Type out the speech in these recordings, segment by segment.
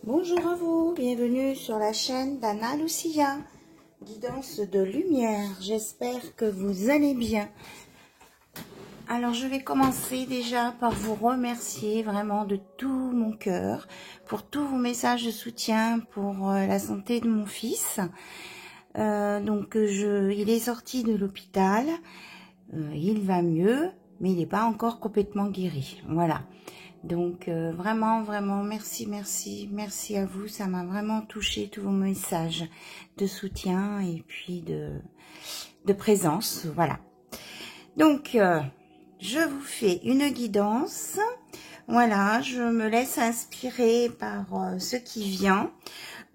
Bonjour à vous, bienvenue sur la chaîne d'Anna Lucia, guidance de lumière. J'espère que vous allez bien. Alors je vais commencer déjà par vous remercier vraiment de tout mon cœur pour tous vos messages de soutien pour la santé de mon fils. Il est sorti de l'hôpital, il va mieux, mais il n'est pas encore complètement guéri. Voilà. Donc vraiment merci à vous, ça m'a vraiment touché tous vos messages de soutien et puis de présence, voilà. Donc je vous fais une guidance, voilà, je me laisse inspirer par ce qui vient.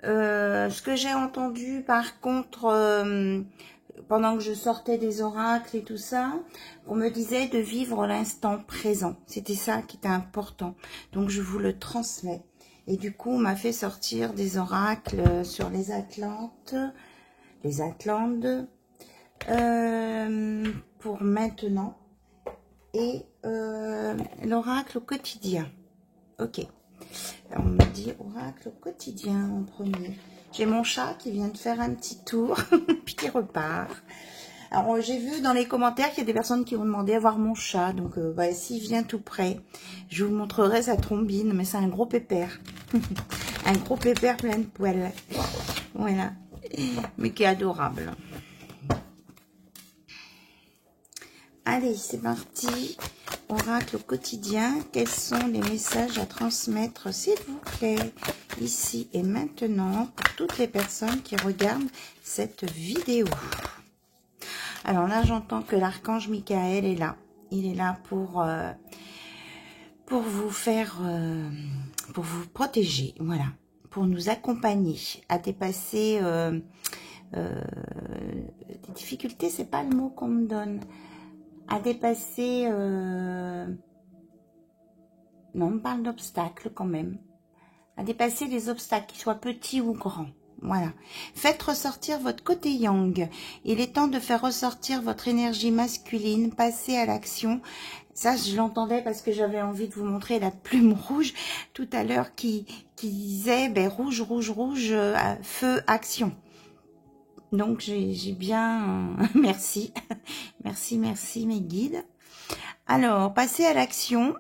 Ce que j'ai entendu par contre pendant que je sortais des oracles et tout ça, on me disait de vivre l'instant présent. C'était ça qui était important. Donc, je vous le transmets. Et du coup, on m'a fait sortir des oracles sur les Atlantes, pour maintenant, et l'oracle au quotidien. Ok. Alors, on me dit oracle au quotidien en premier. J'ai mon chat qui vient de faire un petit tour, puis qui repart. Alors, j'ai vu dans les commentaires qu'il y a des personnes qui ont demandé à voir mon chat. Donc, s'il vient tout près, je vous montrerai sa trombine. Mais c'est un gros pépère. Un gros pépère plein de poils. Voilà. Mais qui est adorable. Allez, c'est parti. Oracle au quotidien. Quels sont les messages à transmettre, s'il vous plaît, ici et maintenant, pour toutes les personnes qui regardent cette vidéo? Alors là, j'entends que l'archange Michael est là. Il est là pour vous faire, pour vous protéger, voilà, pour nous accompagner à dépasser des difficultés. C'est pas le mot qu'on me donne. À dépasser, non, on me parle d'obstacles quand même. À dépasser les obstacles, qu'ils soient petits ou grands. Voilà. Faites ressortir votre côté yang. Il est temps de faire ressortir votre énergie masculine. Passez à l'action. Ça, je l'entendais parce que j'avais envie de vous montrer la plume rouge tout à l'heure qui disait rouge, feu, action. Donc, j'ai bien... merci. Merci mes guides. Alors, passez à l'action.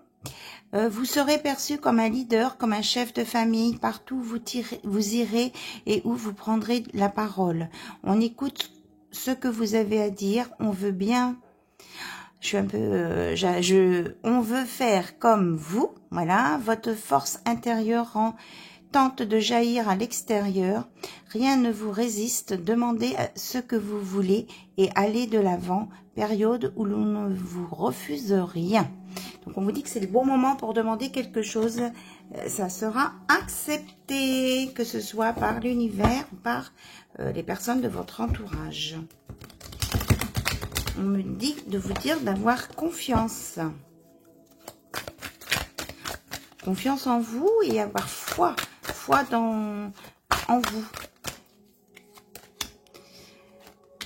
Vous serez perçu comme un leader, comme un chef de famille. Partout où vous irez et où vous prendrez la parole. On écoute ce que vous avez à dire. On veut bien... Je suis un peu... on veut faire comme vous. Voilà. Votre force intérieure tente de jaillir à l'extérieur. Rien ne vous résiste. Demandez ce que vous voulez et allez de l'avant. Période où l'on ne vous refuse rien. Donc, on vous dit que c'est le bon moment pour demander quelque chose. Ça sera accepté, que ce soit par l'univers ou par les personnes de votre entourage. On me dit de vous dire d'avoir confiance. Confiance en vous et avoir foi. Foi en vous.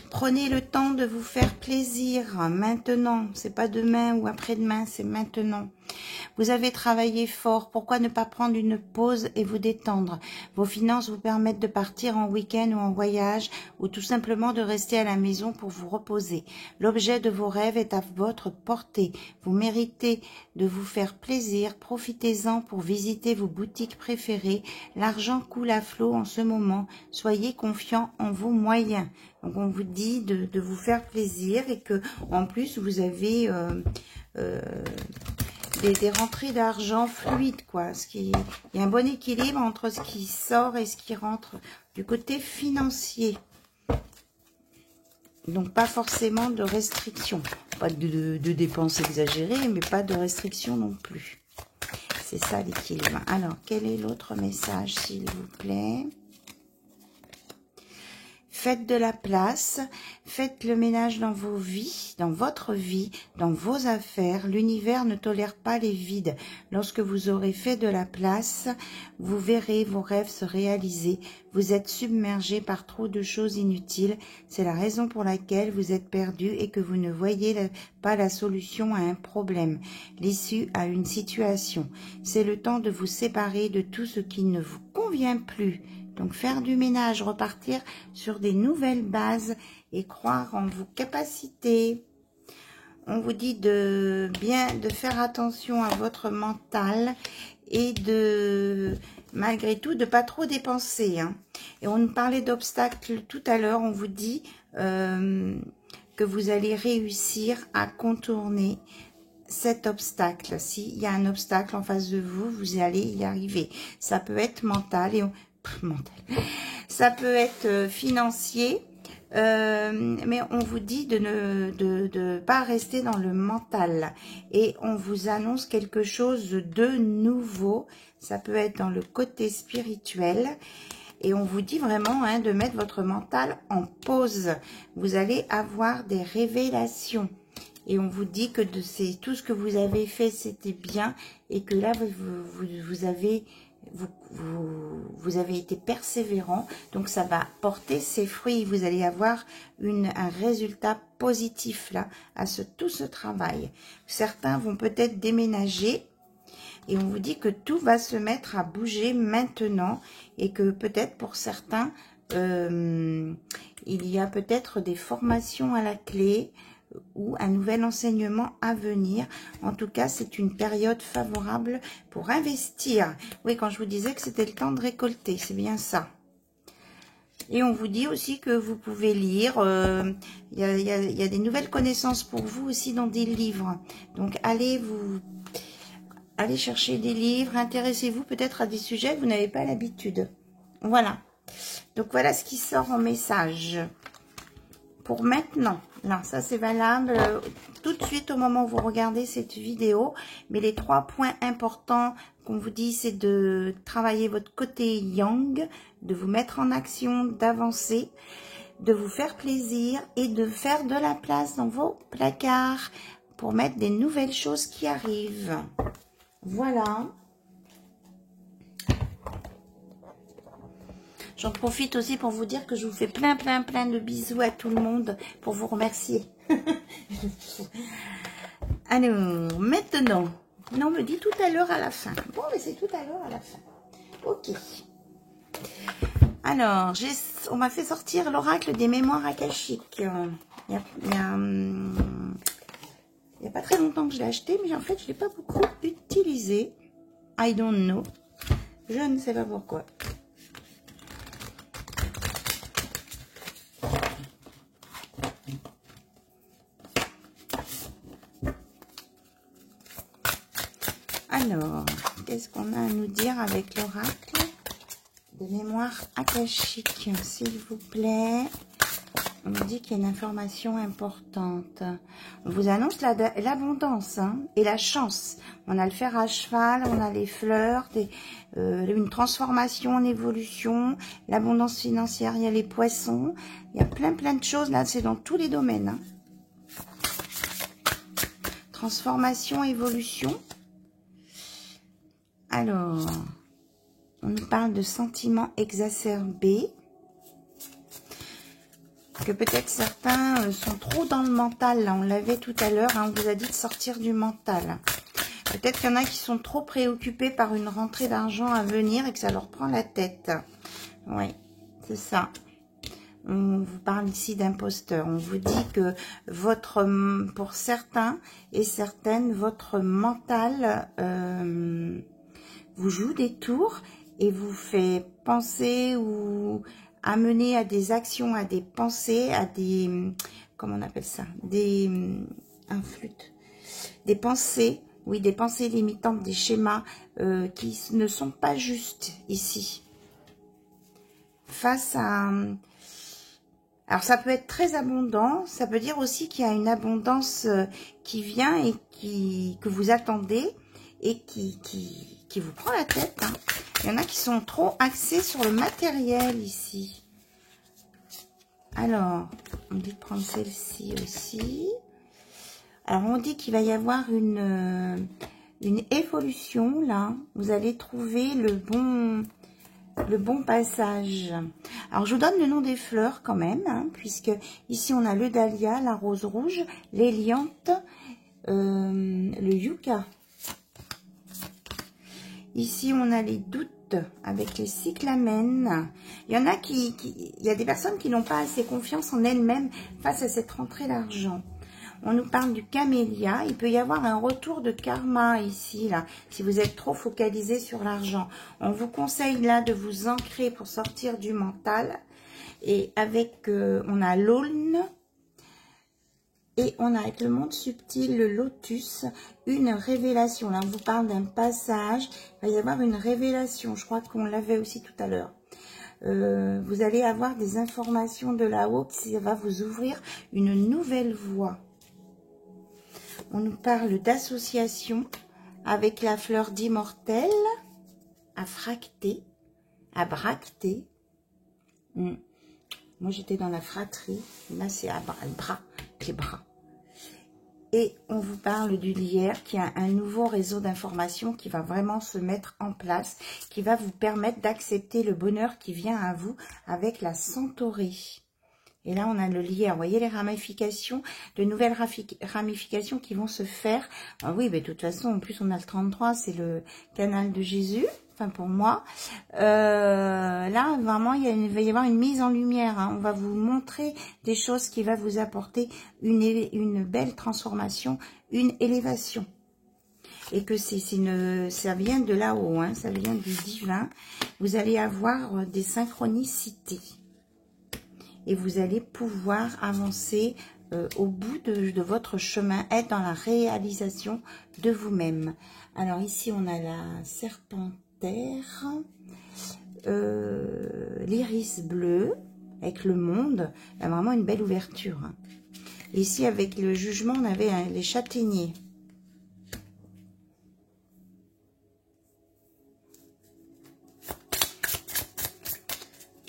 Prenez le temps de vous faire plaisir maintenant. C'est pas demain ou après-demain, c'est maintenant. Vous avez travaillé fort. Pourquoi ne pas prendre une pause et vous détendre? Vos finances vous permettent de partir en week-end ou en voyage ou tout simplement de rester à la maison pour vous reposer. L'objet de vos rêves est à votre portée. Vous méritez de vous faire plaisir. Profitez-en pour visiter vos boutiques préférées. L'argent coule à flot en ce moment. Soyez confiants en vos moyens. Donc on vous dit de vous faire plaisir et que en plus vous avez des rentrées d'argent fluides, quoi. Il y a un bon équilibre entre ce qui sort et ce qui rentre du côté financier. Donc pas forcément de restrictions, pas de dépenses exagérées, mais pas de restrictions non plus. C'est ça l'équilibre. Alors quel est l'autre message, s'il vous plaît? faites de la place, faites le ménage dans vos vies, dans votre vie, dans vos affaires. L'univers ne tolère pas les vides. Lorsque vous aurez fait de la place, vous verrez vos rêves se réaliser. Vous êtes submergé par trop de choses inutiles. C'est la raison pour laquelle vous êtes perdu et que vous ne voyez pas la solution à un problème, l'issue à une situation. C'est le temps de vous séparer de tout ce qui ne vous convient plus. Donc faire du ménage, repartir sur des nouvelles bases et croire en vos capacités. On vous dit de faire attention à votre mental et malgré tout, de pas trop dépenser. Hein. Et on nous parlait d'obstacles tout à l'heure. On vous dit que vous allez réussir à contourner cet obstacle. S'il y a un obstacle en face de vous, vous allez y arriver. Ça peut être mental ça peut être financier, mais on vous dit de ne pas rester dans le mental et on vous annonce quelque chose de nouveau. Ça peut être dans le côté spirituel et on vous dit vraiment de mettre votre mental en pause. Vous allez avoir des révélations. Et on vous dit que tout ce que vous avez fait, c'était bien. Et que là, vous avez été persévérant. Donc, ça va porter ses fruits. Vous allez avoir un résultat positif là à tout ce travail. Certains vont peut-être déménager. Et on vous dit que tout va se mettre à bouger maintenant. Et que peut-être pour certains, il y a peut-être des formations à la clé ou un nouvel enseignement à venir. En tout cas, c'est une période favorable pour investir. Oui, quand je vous disais que c'était le temps de récolter, c'est bien ça. Et on vous dit aussi que vous pouvez lire. Il y a des nouvelles connaissances pour vous aussi dans des livres. Donc, allez chercher des livres. Intéressez-vous peut-être à des sujets que vous n'avez pas l'habitude. Voilà. Donc, voilà ce qui sort en message. Pour maintenant, là, ça c'est valable tout de suite au moment où vous regardez cette vidéo. Mais les 3 points importants qu'on vous dit, c'est de travailler votre côté yang, de vous mettre en action, d'avancer, de vous faire plaisir et de faire de la place dans vos placards pour mettre des nouvelles choses qui arrivent. Voilà. J'en profite aussi pour vous dire que je vous fais plein de bisous à tout le monde pour vous remercier. Alors, maintenant, non, on me dit tout à l'heure à la fin. Bon, mais c'est tout à l'heure à la fin. Ok. Alors, on m'a fait sortir l'oracle des mémoires akashiques. Il y a pas très longtemps que je l'ai acheté, mais en fait, je ne l'ai pas beaucoup utilisé. I don't know. Je ne sais pas pourquoi. Alors, qu'est-ce qu'on a à nous dire avec l'oracle de mémoire akashique, s'il vous plaît? On nous dit qu'il y a une information importante. On vous annonce l'abondance et la chance. On a le fer à cheval, on a les fleurs, une transformation en évolution, l'abondance financière, il y a les poissons. Il y a plein de choses là, c'est dans tous les domaines. Hein. Transformation, évolution. Alors, on nous parle de sentiments exacerbés, que peut-être certains sont trop dans le mental. Là, on l'avait tout à l'heure, on vous a dit de sortir du mental. Peut-être qu'il y en a qui sont trop préoccupés par une rentrée d'argent à venir et que ça leur prend la tête. Oui, c'est ça. On vous parle ici d'imposteur. On vous dit que pour certains et certaines, votre mental vous joue des tours et vous fait penser ou amener à des actions, à des pensées, à des, comment on appelle ça, des pensées, oui, des pensées limitantes, des schémas qui ne sont pas justes ici. Face à, alors ça peut être très abondant, ça peut dire aussi qu'il y a une abondance qui vient et que vous attendez et qui vous prend la tête. Hein. Il y en a qui sont trop axés sur le matériel ici. Alors, on dit de prendre celle-ci aussi. Alors, on dit qu'il va y avoir une évolution, là. Vous allez trouver le bon passage. Alors, je vous donne le nom des fleurs quand même, hein, puisque ici, on a le dahlia, la rose rouge, l'hélianthe, le yucca. Ici, on a les doutes avec les cyclamènes. Il y en a il y a des personnes qui n'ont pas assez confiance en elles-mêmes face à cette rentrée d'argent. On nous parle du camélia. Il peut y avoir un retour de karma ici, là, si vous êtes trop focalisé sur l'argent. On vous conseille là de vous ancrer pour sortir du mental. Et avec, on a l'aulne. Et on a avec le monde subtil, le lotus, une révélation. Là, on vous parle d'un passage. Il va y avoir une révélation. Je crois qu'on l'avait aussi tout à l'heure. Vous allez avoir des informations de là-haut. Ça va vous ouvrir une nouvelle voie. On nous parle d'association avec la fleur d'immortel, à fracter, à bracter. Moi, j'étais dans la fratrie. Là, c'est à bras, les bras. Et on vous parle du lierre qui a un nouveau réseau d'informations qui va vraiment se mettre en place, qui va vous permettre d'accepter le bonheur qui vient à vous avec la centaurée. Et là, on a le lierre. Vous voyez les ramifications, de nouvelles ramifications qui vont se faire. Ah oui, mais de toute façon, en plus, on a le 33, c'est le canal de Jésus. Enfin, pour moi. Là, vraiment, il va y avoir une mise en lumière. Hein. On va vous montrer des choses qui vont vous apporter une belle transformation, une élévation. Et que ça vient de là-haut, hein, ça vient du divin. Vous allez avoir des synchronicités. Et vous allez pouvoir avancer au bout de votre chemin, être dans la réalisation de vous-même. Alors ici, on a la serpentaire, l'iris bleu, avec le monde. Il y a vraiment une belle ouverture. Hein. Ici, avec le jugement, on avait les châtaigniers.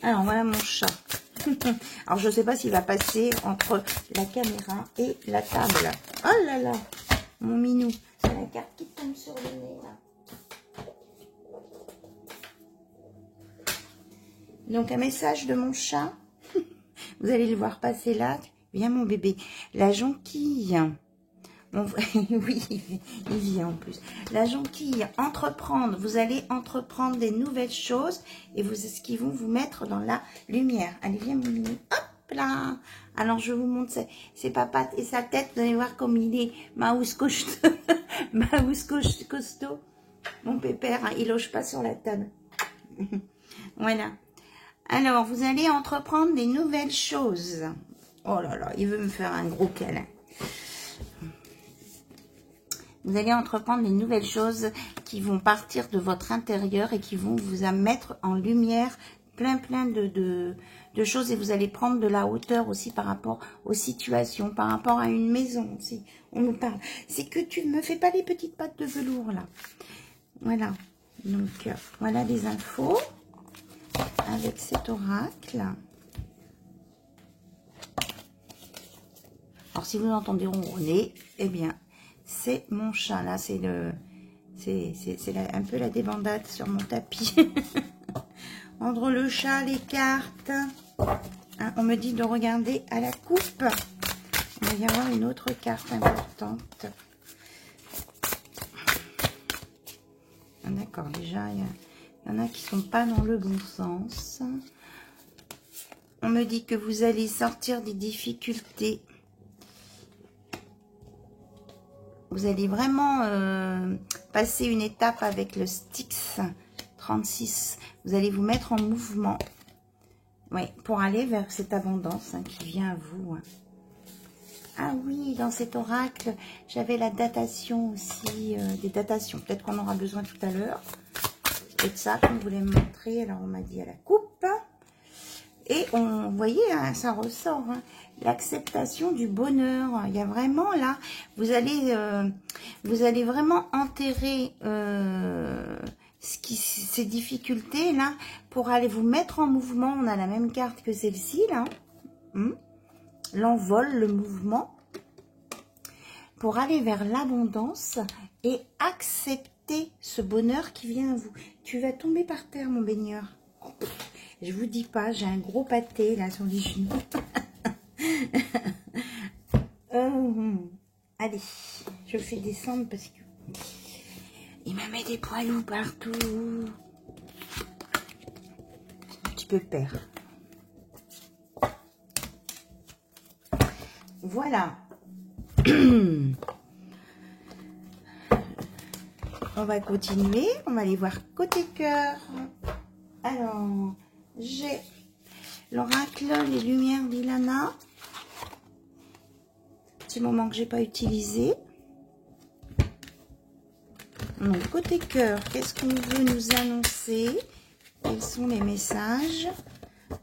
Alors, voilà mon chat. Alors, je ne sais pas s'il va passer entre la caméra et la table. Oh là là, mon minou. C'est la carte qui tombe sur le nez, là. Donc, un message de mon chat. Vous allez le voir passer là. Viens, mon bébé. La jonquille. Oui, il vient en plus. La jonquille, entreprendre. Vous allez entreprendre des nouvelles choses et ce qui vont vous mettre dans la lumière. Allez, viens, mon minou. Hop là. Alors, je vous montre ses papates et sa tête. Vous allez voir comme il est maous costaud. Costaud. Mon pépère, hein, il loge pas sur la table. Voilà. Alors, vous allez entreprendre des nouvelles choses. Oh là là, il veut me faire un gros câlin. Vous allez entreprendre des nouvelles choses qui vont partir de votre intérieur et qui vont vous mettre en lumière plein de choses. Et vous allez prendre de la hauteur aussi par rapport aux situations, par rapport à une maison aussi. On nous parle. C'est que tu ne me fais pas les petites pattes de velours là. Voilà. Donc, voilà les infos avec cet oracle. Alors, si vous entendez ronronner, eh bien... c'est mon chat, là, c'est un peu la débandade sur mon tapis. Entre le chat, les cartes, hein, on me dit de regarder à la coupe. Il va y avoir une autre carte importante. Ah, d'accord, déjà, il y en a qui sont pas dans le bon sens. On me dit que vous allez sortir des difficultés. Vous allez vraiment passer une étape avec le Styx 36. Vous allez vous mettre en mouvement. Oui, pour aller vers cette abondance hein, qui vient à vous. Hein. Ah oui, dans cet oracle, j'avais la datation aussi, des datations. Peut-être qu'on aura besoin tout à l'heure. C'est de ça qu'on voulait me montrer. Alors, on m'a dit à la coupe. Et vous voyez, hein, ça ressort. Hein, l'acceptation du bonheur. Il y a vraiment là, vous allez vraiment enterrer ces difficultés là pour aller vous mettre en mouvement. On a la même carte que celle-ci là. l'envol, le mouvement, pour aller vers l'abondance et accepter ce bonheur qui vient à vous. Tu vas tomber par terre, mon baigneur. Je vous dis pas, j'ai un gros pâté là sur les genoux. Allez, je fais descendre parce que il me met des poilous partout. Un petit peu peur. Voilà. On va continuer. On va aller voir côté cœur. Alors, j'ai l'oracle, les lumières d'Ilana. Petit moment que j'ai pas utilisé. Donc, côté cœur, qu'est-ce qu'on veut nous annoncer? Quels sont les messages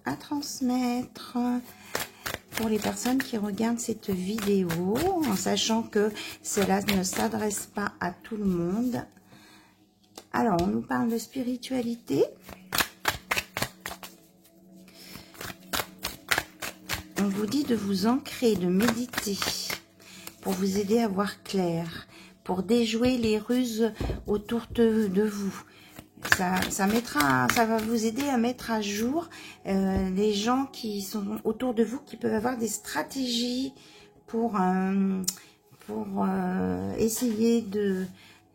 à transmettre pour les personnes qui regardent cette vidéo, en sachant que cela ne s'adresse pas à tout le monde? Alors, on nous parle de spiritualité. On vous dit de vous ancrer, de méditer, pour vous aider à voir clair, pour déjouer les ruses autour de vous. Ça va vous aider à mettre à jour les gens qui sont autour de vous, qui peuvent avoir des stratégies pour essayer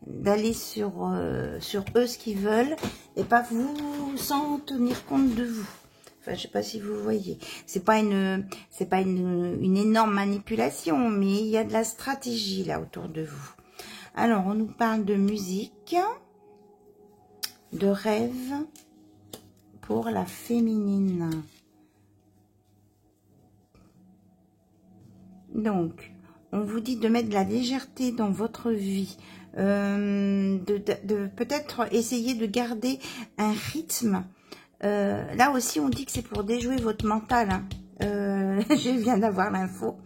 d'aller sur eux ce qu'ils veulent, et pas vous sans tenir compte de vous. Enfin, je sais pas si vous voyez. C'est pas une énorme manipulation, mais il y a de la stratégie là autour de vous. Alors, on nous parle de musique, de rêve pour la féminine. Donc, on vous dit de mettre de la légèreté dans votre vie, de peut-être essayer de garder un rythme. Là aussi, on dit que c'est pour déjouer votre mental. Hein. Je viens d'avoir l'info.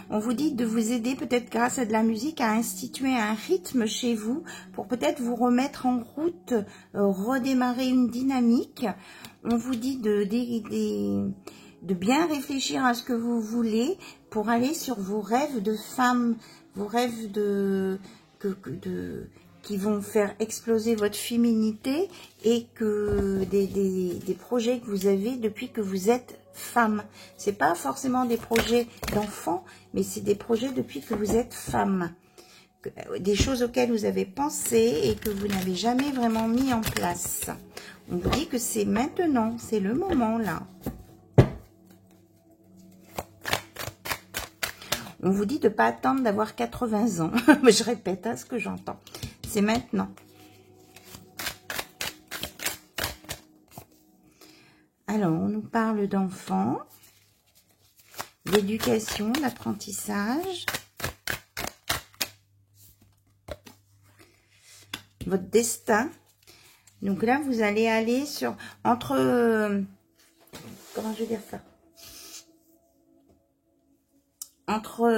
On vous dit de vous aider peut-être grâce à de la musique à instituer un rythme chez vous pour peut-être vous remettre en route, redémarrer une dynamique. On vous dit de bien réfléchir à ce que vous voulez pour aller sur vos rêves de femme, vos rêves qui vont faire exploser votre féminité, et que des projets que vous avez depuis que vous êtes femme. C'est pas forcément des projets d'enfants, mais c'est des projets depuis que vous êtes femme. Des choses auxquelles vous avez pensé et que vous n'avez jamais vraiment mis en place. On vous dit que c'est maintenant, c'est le moment là. On vous dit de ne pas attendre d'avoir 80 ans. Je répète ce que j'entends. C'est maintenant. Alors, on nous parle d'enfants, d'éducation, d'apprentissage, votre destin. Donc là, vous allez aller sur comment je vais dire ça? Entre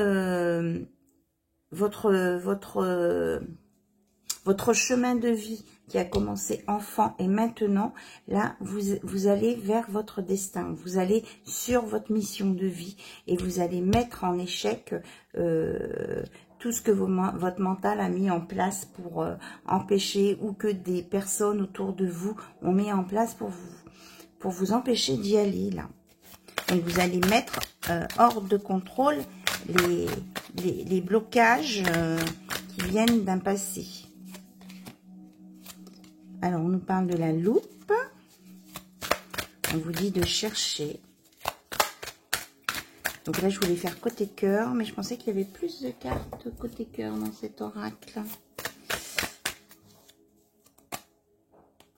votre chemin de vie qui a commencé enfant et maintenant, là, vous allez vers votre destin. Vous allez sur votre mission de vie et vous allez mettre en échec tout ce que votre mental a mis en place pour empêcher, ou que des personnes autour de vous ont mis en place pour vous empêcher d'y aller, là. Donc, vous allez mettre hors de contrôle les blocages qui viennent d'un passé. Alors, on nous parle de la loupe. On vous dit de chercher. Donc là, je voulais faire côté cœur, mais je pensais qu'il y avait plus de cartes côté cœur dans cet oracle.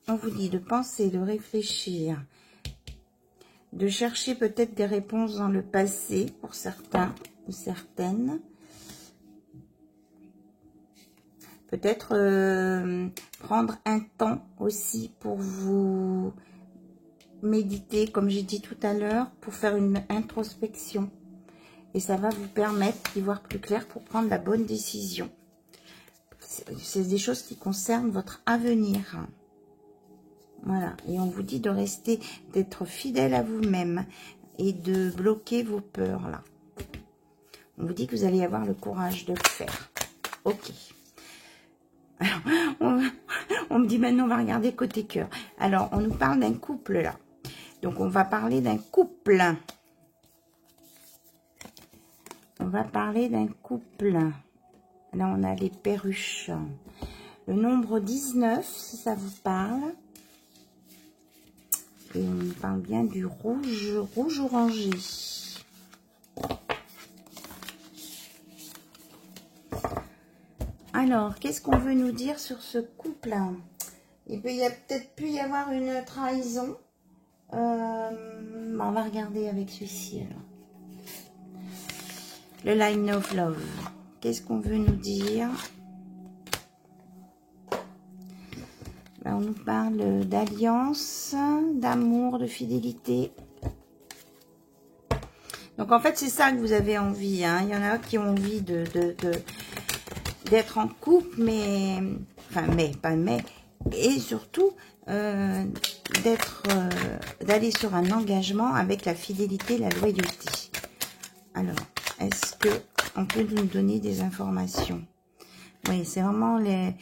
On vous dit de penser, de réfléchir, de chercher peut-être des réponses dans le passé pour certains ou certaines. Peut-être prendre un temps aussi pour vous méditer, comme j'ai dit tout à l'heure, pour faire une introspection. Et ça va vous permettre d'y voir plus clair pour prendre la bonne décision. C'est des choses qui concernent votre avenir. Voilà. Et on vous dit de rester, d'être fidèle à vous-même. et de bloquer vos peurs là. On vous dit que vous allez avoir le courage de le faire. Ok. Alors, on me dit maintenant on va regarder côté cœur. Alors, on nous parle d'un couple là. Donc, on va parler d'un couple. On va parler d'un couple. Là, on a les perruches. Le nombre 19, si ça vous parle. Et on parle bien du rouge orangé. Alors, qu'est-ce qu'on veut nous dire sur ce couple? Il peut y a peut-être pu y avoir une trahison. On va regarder avec celui-ci alors. Le Line of Love. Qu'est-ce qu'on veut nous dire? On nous parle d'alliance, d'amour, de fidélité. Donc, en fait, c'est ça que vous avez envie. Hein. Il y en a qui ont envie d'être en couple, mais... Enfin, et surtout, d'aller sur un engagement avec la fidélité, la loyauté. Alors, est-ce qu'on peut nous donner des informations? Oui, c'est vraiment les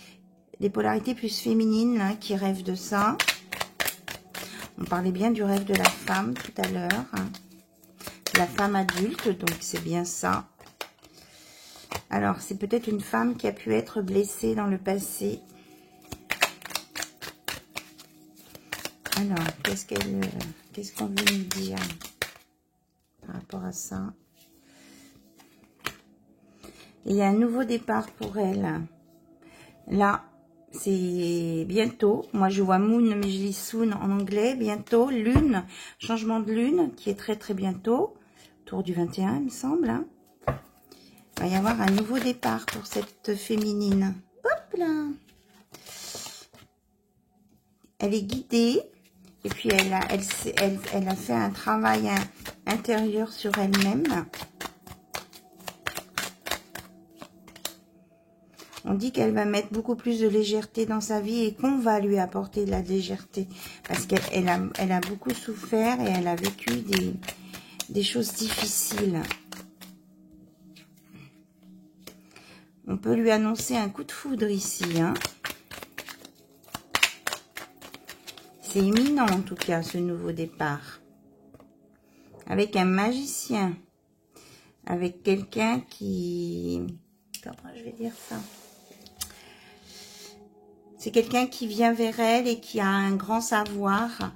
polarités plus féminines là, qui rêvent de ça. On parlait bien du rêve de la femme tout à l'heure. Hein. La femme adulte, donc c'est bien ça. Alors, c'est peut-être une femme qui a pu être blessée dans le passé. Alors, qu'est-ce qu'on veut nous dire par rapport à ça? Il y a un nouveau départ pour elle. Là, c'est bientôt. Moi, je vois Moon, mais je lis Soon en anglais. Bientôt, lune, changement de lune, qui est très, très bientôt. Autour du 21, il me semble. Hein. Il va y avoir un nouveau départ pour cette féminine. Hop là! Elle est guidée. Et puis, elle a fait un travail intérieur sur elle-même. On dit qu'elle va mettre beaucoup plus de légèreté dans sa vie et qu'on va lui apporter de la légèreté. Parce qu'elle a beaucoup souffert et elle a vécu des choses difficiles. On peut lui annoncer un coup de foudre ici. Hein. C'est imminent en tout cas ce nouveau départ. Avec un magicien. Avec quelqu'un qui... Comment je vais dire ça? C'est quelqu'un qui vient vers elle et qui a un grand savoir,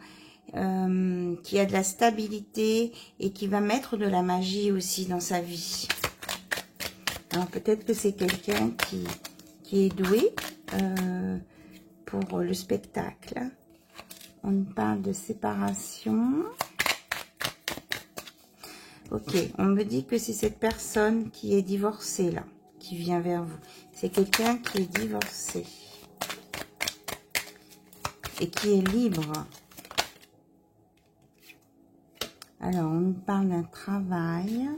qui a de la stabilité et qui va mettre de la magie aussi dans sa vie. Alors peut-être que c'est quelqu'un qui est doué pour le spectacle. On parle de séparation. Ok, on me dit que c'est cette personne qui est divorcée là, qui vient vers vous. C'est quelqu'un qui est divorcé. Et qui est libre. Alors, on nous parle d'un travail.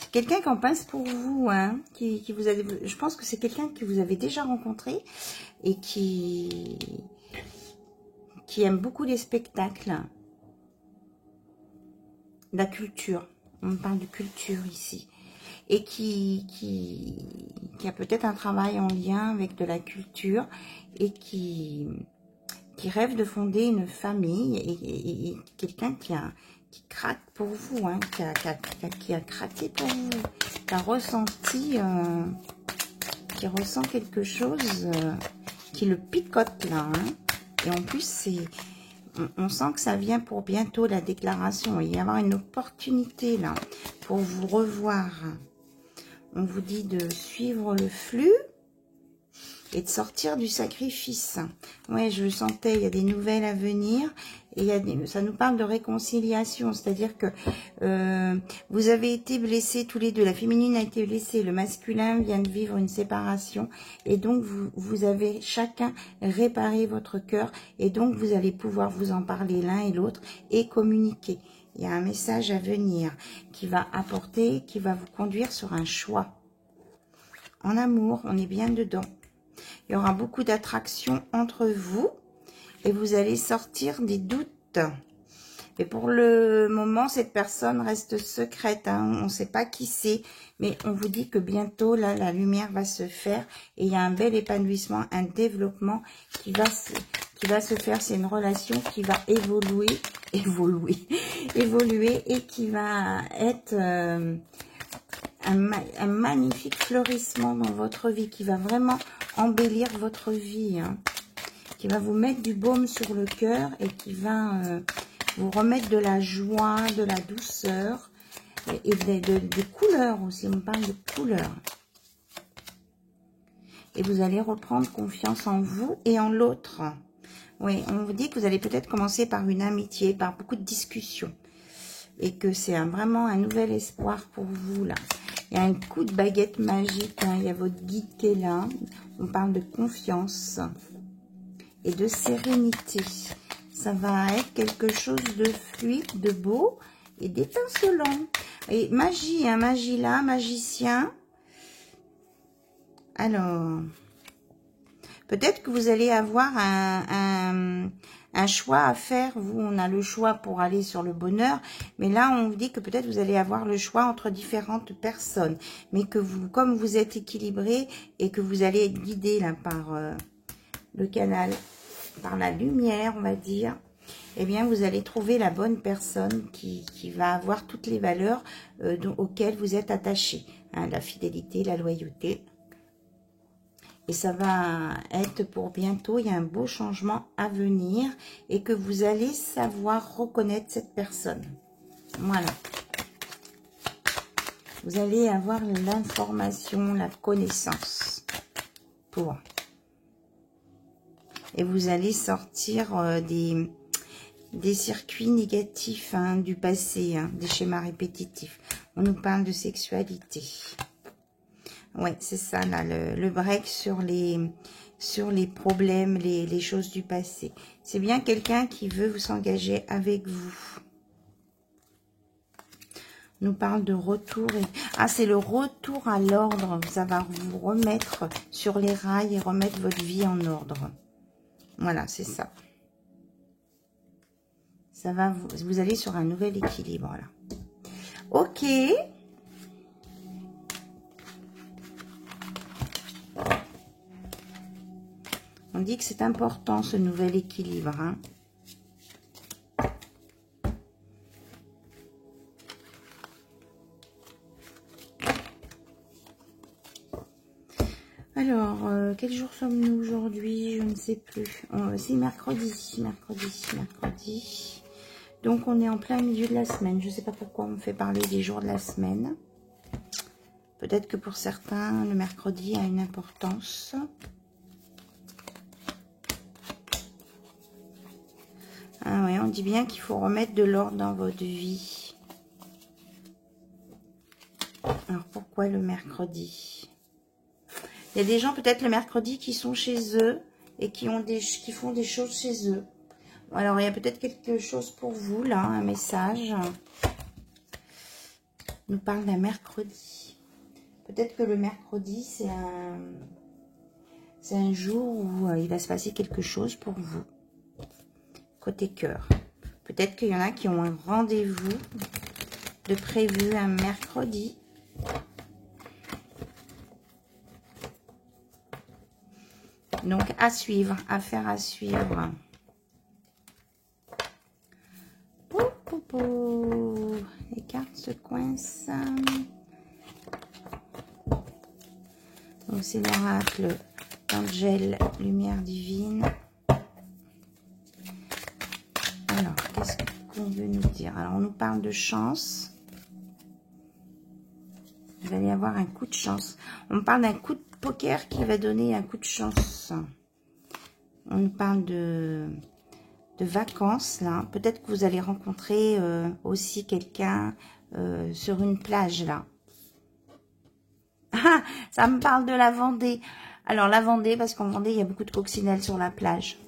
C'est quelqu'un qui en passe pour vous, hein, qui vous a, je pense que c'est quelqu'un que vous avez déjà rencontré et qui aime beaucoup les spectacles. La culture. On parle de culture ici. Et qui a peut-être un travail en lien avec de la culture et qui rêve de fonder une famille et quelqu'un qui craque pour vous, hein, qui a craqué pour vous, qui a ressenti, qui ressent quelque chose qui le picote là. Hein. Et en plus, on sent que ça vient pour bientôt la déclaration. Il va y avoir une opportunité là pour vous revoir. On vous dit de suivre le flux et de sortir du sacrifice. Ouais, je le sentais, il y a des nouvelles à venir. Et ça nous parle de réconciliation, c'est-à-dire que vous avez été blessés tous les deux. La féminine a été blessée, le masculin vient de vivre une séparation. Et donc, vous avez chacun réparé votre cœur. Et donc, vous allez pouvoir vous en parler l'un et l'autre et communiquer. Il y a un message à venir qui va apporter, qui va vous conduire sur un choix. En amour, on est bien dedans. Il y aura beaucoup d'attraction entre vous. et vous allez sortir des doutes. Et pour le moment, cette personne reste secrète, hein. On ne sait pas qui c'est, mais on vous dit que bientôt, là, la lumière va se faire et il y a un bel épanouissement, un développement qui va se faire. C'est une relation qui va évoluer et qui va être un magnifique fleurissement dans votre vie, qui va vraiment embellir votre vie, hein, qui va vous mettre du baume sur le cœur et qui va vous remettre de la joie, de la douceur et des couleurs aussi. On parle de couleurs. Et vous allez reprendre confiance en vous et en l'autre. Oui, on vous dit que vous allez peut-être commencer par une amitié, par beaucoup de discussions. Et que c'est vraiment un nouvel espoir pour vous, là. Il y a un coup de baguette magique, hein. Il y a votre guide qui est là. On parle de confiance et de sérénité. Ça va être quelque chose de fluide, de beau et d'étincelant. Et magie, hein, magie là, magicien. Alors, peut-être que vous allez avoir un choix à faire. Vous, on a le choix pour aller sur le bonheur. Mais là, on vous dit que peut-être vous allez avoir le choix entre différentes personnes. Mais que vous, comme vous êtes équilibré et que vous allez être guidé là par le canal, par la lumière, on va dire, eh bien, vous allez trouver la bonne personne qui va avoir toutes les valeurs auxquelles vous êtes attaché. Hein, la fidélité, la loyauté. Et ça va être pour bientôt, il y a un beau changement à venir et que vous allez savoir reconnaître cette personne. Voilà. Vous allez avoir l'information, la connaissance pour. Et vous allez sortir des circuits négatifs, hein, du passé, hein, des schémas répétitifs. On nous parle de sexualité. Ouais, c'est ça, là, le break sur les problèmes, les choses du passé. C'est bien quelqu'un qui veut vous s'engager avec vous. On nous parle de retour. Ah, c'est le retour à l'ordre. Ça va vous remettre sur les rails et remettre votre vie en ordre. Voilà, c'est ça. Ça va vous allez sur un nouvel équilibre, là. Ok. On dit que c'est important, ce nouvel équilibre, hein. Alors, quel jour sommes-nous aujourd'hui? Je ne sais plus. C'est mercredi. Donc, on est en plein milieu de la semaine. Je ne sais pas pourquoi on me fait parler des jours de la semaine. Peut-être que pour certains, le mercredi a une importance. Ah oui, on dit bien qu'il faut remettre de l'ordre dans votre vie. Alors, pourquoi le mercredi? Il y a des gens, peut-être le mercredi, qui sont chez eux et qui font des choses chez eux. Alors, il y a peut-être quelque chose pour vous, là, un message. On nous parle d'un mercredi. Peut-être que le mercredi, c'est un jour où il va se passer quelque chose pour vous. Côté cœur. Peut-être qu'il y en a qui ont un rendez-vous de prévu un mercredi. Donc, à suivre, affaire à suivre. Les cartes se coincent. Donc, c'est l'oracle d'Angèle, lumière divine. Alors, qu'est-ce qu'on veut nous dire? Alors, on nous parle de chance. Vous allez avoir un coup de chance. On parle d'un coup de poker qui va donner un coup de chance. On nous parle de vacances, là. Peut-être que vous allez rencontrer aussi quelqu'un sur une plage, là. Ah, ça me parle de la Vendée. Alors, la Vendée, parce qu'en Vendée, il y a beaucoup de coccinelles sur la plage.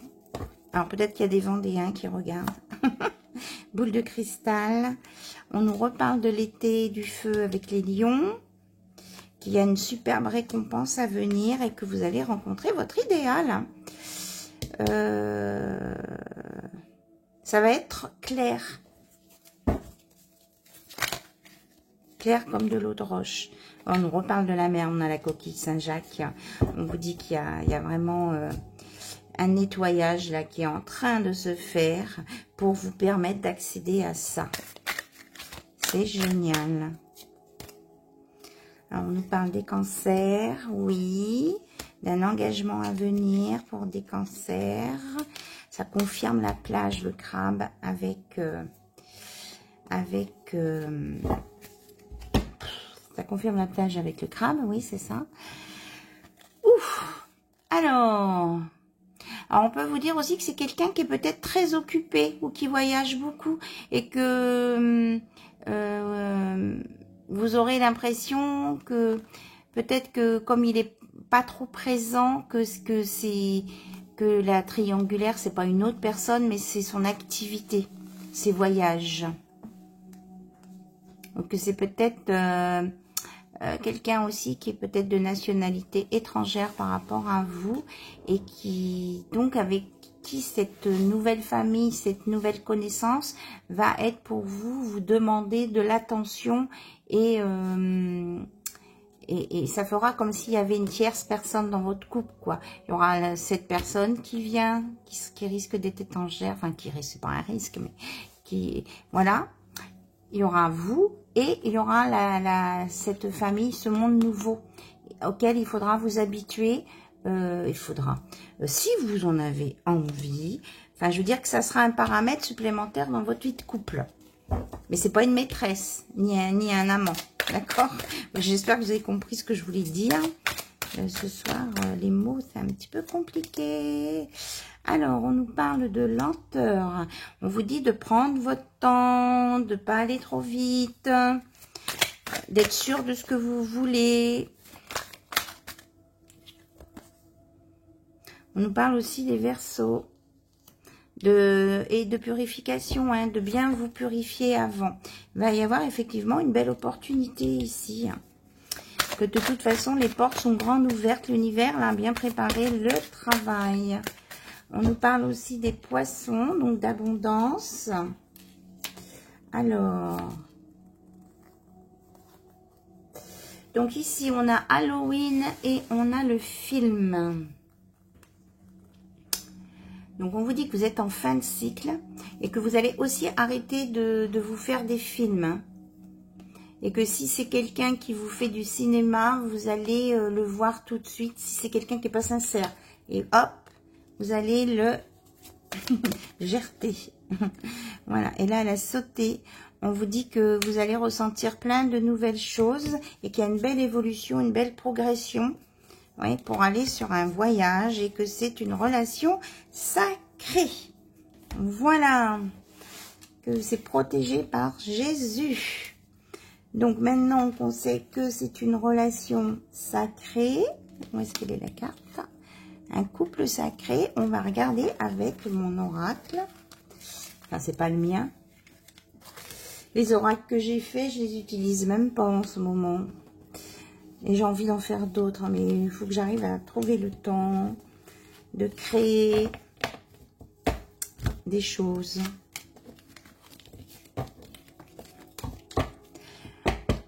Alors, peut-être qu'il y a des Vendéens qui regardent. Boule de cristal. On nous reparle de l'été, du feu avec les lions. Qu'il y a une superbe récompense à venir et que vous allez rencontrer votre idéal. Ça va être clair. Clair comme de l'eau de roche. On nous reparle de la mer, on a la coquille Saint-Jacques. On vous dit qu'il y a vraiment un nettoyage là qui est en train de se faire pour vous permettre d'accéder à ça. C'est génial. Alors, on nous parle des cancers, oui, d'un engagement à venir pour des cancers. Ça confirme la plage, le crabe, ça confirme la plage avec le crabe, oui, c'est ça. Ouf. Alors, on peut vous dire aussi que c'est quelqu'un qui est peut-être très occupé ou qui voyage beaucoup et que vous aurez l'impression que peut-être que comme il est pas trop présent, que la triangulaire, c'est pas une autre personne, mais c'est son activité, ses voyages. Donc c'est peut-être quelqu'un aussi qui est peut-être de nationalité étrangère par rapport à vous et qui, donc avec qui cette nouvelle famille, cette nouvelle connaissance va être pour vous, vous demander de l'attention et ça fera comme s'il y avait une tierce personne dans votre couple, quoi. Il y aura cette personne qui vient, qui risque d'être étrangère, enfin qui risque, c'est pas un risque, mais qui, voilà. Il y aura vous et il y aura cette famille, ce monde nouveau auquel il faudra vous habituer. Si vous en avez envie, enfin je veux dire que ça sera un paramètre supplémentaire dans votre vie de couple. Mais c'est pas une maîtresse, ni un amant, d'accord? J'espère que vous avez compris ce que je voulais dire. Ce soir, les mots, c'est un petit peu compliqué. Alors, on nous parle de lenteur. On vous dit de prendre votre temps, de ne pas aller trop vite, d'être sûr de ce que vous voulez. On nous parle aussi des Verseaux et de purification, hein, de bien vous purifier avant. Il va y avoir effectivement une belle opportunité ici. Que de toute façon, les portes sont grandes ouvertes. L'univers a bien préparé le travail. On nous parle aussi des poissons, donc d'abondance. Alors, donc ici, on a Halloween et on a le film. Donc, on vous dit que vous êtes en fin de cycle et que vous allez aussi arrêter de vous faire des films. Et que si c'est quelqu'un qui vous fait du cinéma, vous allez le voir tout de suite. Si c'est quelqu'un qui n'est pas sincère. Et hop, vous allez le gerter. Voilà. Et là, elle a sauté. On vous dit que vous allez ressentir plein de nouvelles choses et qu'il y a une belle évolution, une belle progression, oui, pour aller sur un voyage et que c'est une relation sacrée. Voilà. Que c'est protégé par Jésus. Donc maintenant qu'on sait que c'est une relation sacrée, où est-ce qu'elle est la carte? Un couple sacré, on va regarder avec mon oracle. Enfin, c'est pas le mien. Les oracles que j'ai faits, je les utilise même pas en ce moment. Et j'ai envie d'en faire d'autres, mais il faut que j'arrive à trouver le temps de créer des choses.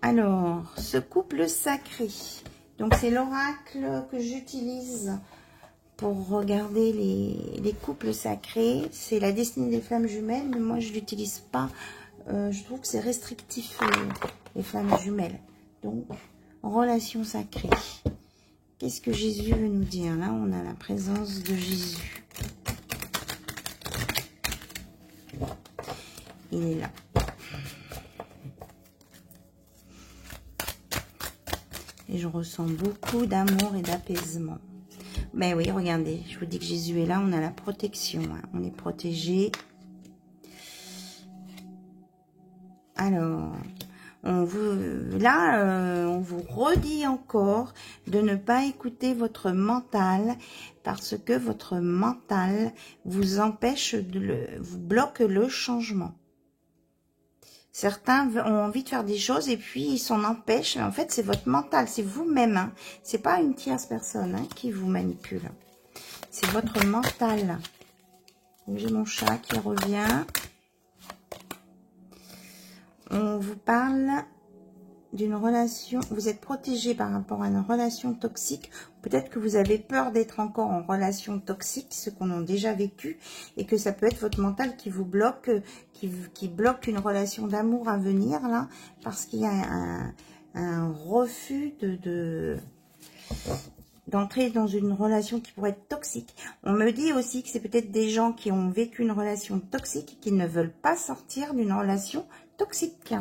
Alors, ce couple sacré, donc c'est l'oracle que j'utilise pour regarder les couples sacrés. C'est la destinée des flammes jumelles, mais moi je ne l'utilise pas. Je trouve que c'est restrictif, les flammes jumelles. Donc, relation sacrée. Qu'est-ce que Jésus veut nous dire? Là, on a la présence de Jésus. Il est là. Et je ressens beaucoup d'amour et d'apaisement. Ben oui, regardez, je vous dis que Jésus est là, on a la protection, hein, on est protégé. Alors, on vous redit encore de ne pas écouter votre mental parce que votre mental vous empêche, vous bloque le changement. Certains ont envie de faire des choses et puis ils s'en empêchent. Mais en fait, c'est votre mental, c'est vous-même. Hein. C'est pas une tierce personne qui vous manipule. C'est votre mental. J'ai mon chat qui revient. On vous parle d'une relation, vous êtes protégé par rapport à une relation toxique. Peut-être que vous avez peur d'être encore en relation toxique, ce qu'on a déjà vécu, et que ça peut être votre mental qui vous bloque, qui bloque une relation d'amour à venir, là, parce qu'il y a un refus d'entrer dans une relation qui pourrait être toxique. On me dit aussi que c'est peut-être des gens qui ont vécu une relation toxique et qui ne veulent pas sortir d'une relation toxique,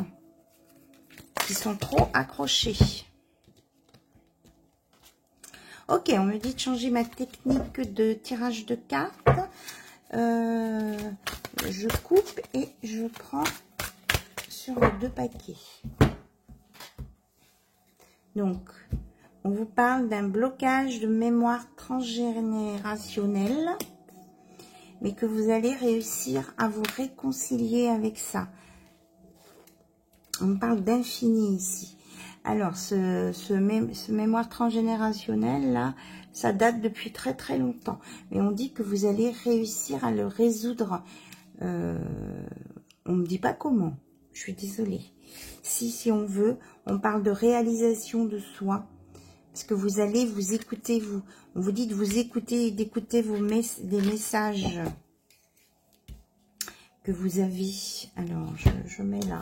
qui sont trop accrochés. Ok, on me dit de changer ma technique de tirage de cartes. Je coupe et je prends sur les 2 paquets. Donc, on vous parle d'un blocage de mémoire transgénérationnelle, mais que vous allez réussir à vous réconcilier avec ça. On parle d'infini ici. Alors, ce mémoire transgénérationnel, là, ça date depuis très très longtemps. Mais on dit que vous allez réussir à le résoudre. On ne me dit pas comment. Je suis désolée. Si on veut, on parle de réalisation de soi. Parce que vous allez vous écouter, on vous dit de vous écouter et d'écouter des messages que vous avez. Alors, je mets là.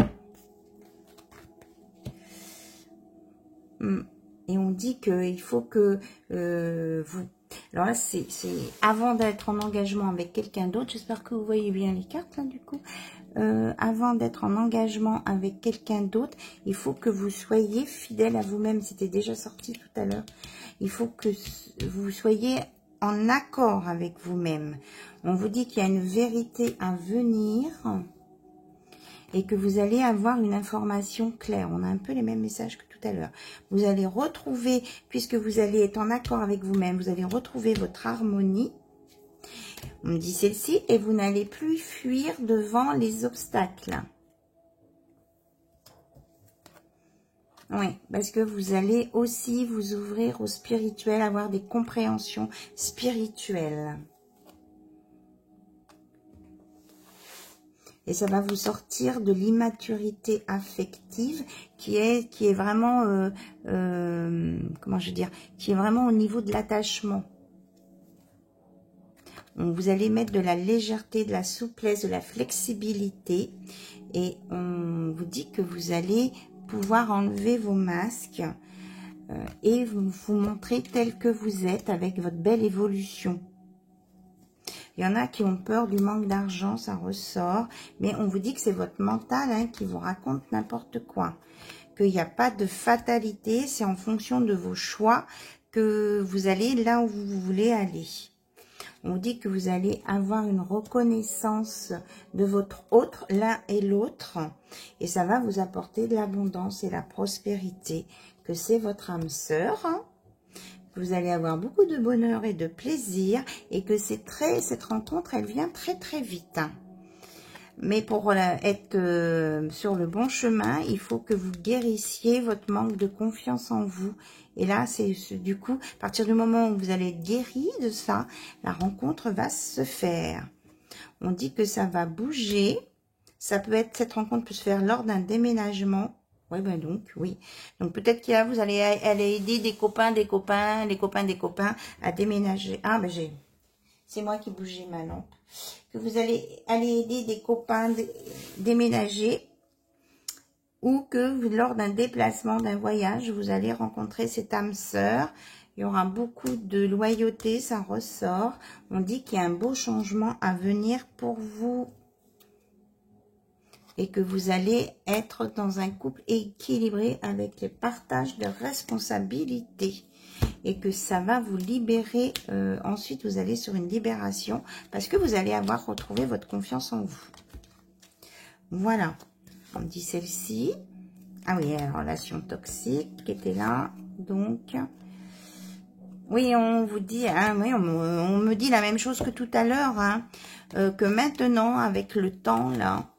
Et on dit qu'il faut que vous... Alors là, c'est avant d'être en engagement avec quelqu'un d'autre. J'espère que vous voyez bien les cartes, là, du coup. Avant d'être en engagement avec quelqu'un d'autre, il faut que vous soyez fidèle à vous-même. C'était déjà sorti tout à l'heure. Il faut que vous soyez en accord avec vous-même. On vous dit qu'il y a une vérité à venir et que vous allez avoir une information claire. On a un peu les mêmes messages que tout à l'heure. Vous allez retrouver, puisque vous allez être en accord avec vous-même, vous allez retrouver votre harmonie. On me dit celle-ci, et vous n'allez plus fuir devant les obstacles. Oui, parce que vous allez aussi vous ouvrir au spirituel, avoir des compréhensions spirituelles. Et ça va vous sortir de l'immaturité affective qui est vraiment, comment je veux dire, qui est vraiment au niveau de l'attachement. Vous allez mettre de la légèreté, de la souplesse, de la flexibilité. Et on vous dit que vous allez pouvoir enlever vos masques et vous montrer tel que vous êtes avec votre belle évolution. Il y en a qui ont peur du manque d'argent, ça ressort. Mais on vous dit que c'est votre mental qui vous raconte n'importe quoi. Qu'il n'y a pas de fatalité, c'est en fonction de vos choix que vous allez là où vous voulez aller. On vous dit que vous allez avoir une reconnaissance de votre autre, l'un et l'autre. Et ça va vous apporter de l'abondance et la prospérité. Que c'est votre âme sœur. Vous allez avoir beaucoup de bonheur et de plaisir. Et que cette rencontre, elle vient très très vite. Mais pour être sur le bon chemin, il faut que vous guérissiez votre manque de confiance en vous. Et là, c'est du coup, à partir du moment où vous allez être guéri de ça, la rencontre va se faire. On dit que ça va bouger. Ça peut être, cette rencontre peut se faire lors d'un déménagement. Oui, ben donc, oui. Donc peut-être qu'il y a, vous allez aller aider des copains à déménager. Ah, ben c'est moi qui bougeais ma lampe. Que vous allez aller aider des copains déménager. Ou que lors d'un déplacement, d'un voyage, vous allez rencontrer cette âme sœur. Il y aura beaucoup de loyauté, ça ressort. On dit qu'il y a un beau changement à venir pour vous. Et que vous allez être dans un couple équilibré avec les partages de responsabilités. Et que ça va vous libérer. Ensuite, vous allez sur une libération. Parce que vous allez avoir retrouvé votre confiance en vous. Voilà. On dit celle-ci. Ah oui, relation toxique qui était là. Donc, oui, on vous dit, oui, on me dit la même chose que tout à l'heure. Que maintenant, avec le temps, là,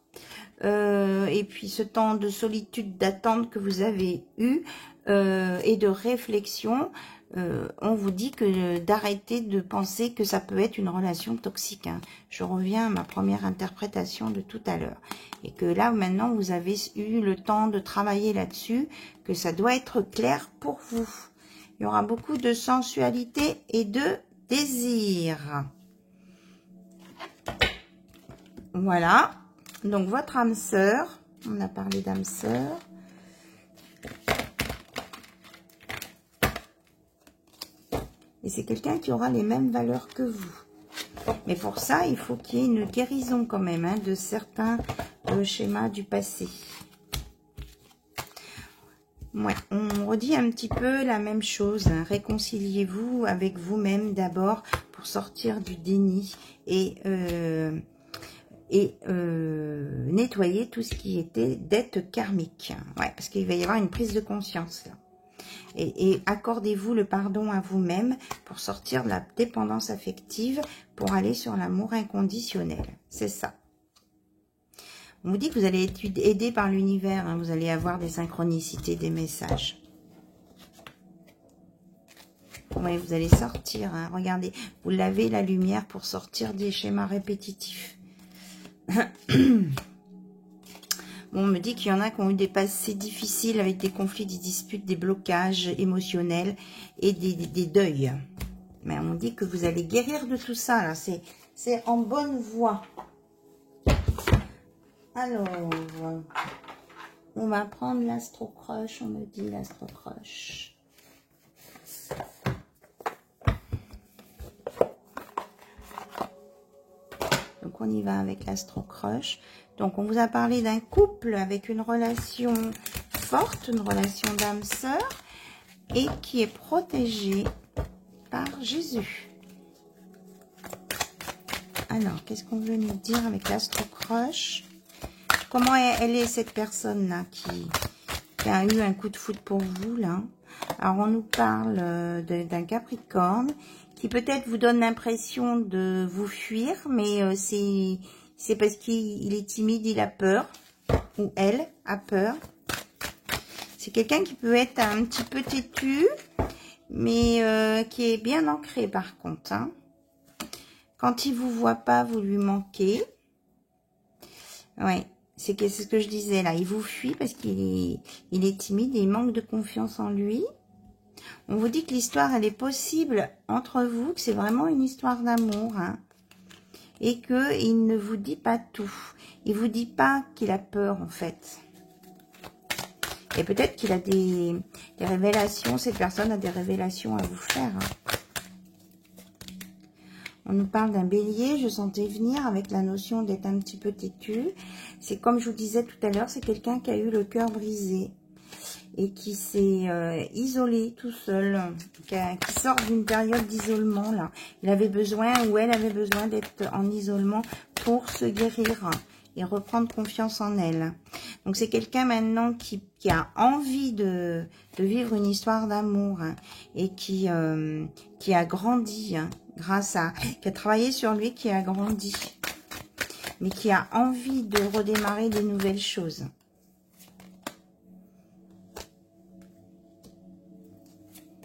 et puis ce temps de solitude, d'attente que vous avez eu, et de réflexion, on vous dit que d'arrêter de penser que ça peut être une relation toxique. Hein. Je reviens à ma première interprétation de tout à l'heure. Et que là, maintenant, vous avez eu le temps de travailler là-dessus, que ça doit être clair pour vous. Il y aura beaucoup de sensualité et de désir. Voilà. Donc, votre âme sœur. On a parlé d'âme sœur. Et c'est quelqu'un qui aura les mêmes valeurs que vous. Mais pour ça, il faut qu'il y ait une guérison quand même hein, de certains schémas du passé. Ouais, on redit un petit peu la même chose. Hein. Réconciliez-vous avec vous-même d'abord pour sortir du déni et nettoyer tout ce qui était dette karmique. Ouais, parce qu'il va y avoir une prise de conscience là. Et accordez-vous le pardon à vous-même pour sortir de la dépendance affective, pour aller sur l'amour inconditionnel. C'est ça. On vous dit que vous allez être aidé par l'univers. Hein, vous allez avoir des synchronicités, des messages. Oui, vous allez sortir. Hein, regardez, vous lavez la lumière pour sortir des schémas répétitifs. Bon, on me dit qu'il y en a qui ont eu des passés difficiles avec des conflits, des disputes, des blocages émotionnels et des deuils. Mais on dit que vous allez guérir de tout ça. Là, c'est en bonne voie. Alors, on va prendre l'astro-crush. On me dit l'astro-crush. Donc, on y va avec l'astro-crush. Donc, on vous a parlé d'un couple avec une relation forte, une relation d'âme-sœur, et qui est protégé par Jésus. Alors, qu'est-ce qu'on veut nous dire avec l'astro-crush? Comment elle est cette personne-là qui a eu un coup de foudre pour vous, là? Alors, on nous parle d'un Capricorne qui peut-être vous donne l'impression de vous fuir, mais c'est parce qu'il est timide, il a peur, ou elle a peur. C'est quelqu'un qui peut être un petit peu têtu, mais qui est bien ancré par contre. Hein. Quand il vous voit pas, vous lui manquez. Ouais, c'est ce que je disais là. Il vous fuit parce qu'il est timide et il manque de confiance en lui. On vous dit que l'histoire, elle est possible entre vous, que c'est vraiment une histoire d'amour. Hein. Et qu'il ne vous dit pas tout. Il vous dit pas qu'il a peur, en fait. Et peut-être qu'il a des révélations, cette personne a des révélations à vous faire. Hein. On nous parle d'un bélier, je sentais venir avec la notion d'être un petit peu têtu. C'est comme je vous disais tout à l'heure, c'est quelqu'un qui a eu le cœur brisé. Et qui s'est isolé tout seul, qui sort d'une période d'isolement là. Il avait besoin, ou elle avait besoin d'être en isolement pour se guérir et reprendre confiance en elle. Donc c'est quelqu'un maintenant qui a envie de vivre une histoire d'amour hein, et qui a grandi hein, qui a travaillé sur lui, qui a grandi, mais qui a envie de redémarrer de nouvelles choses.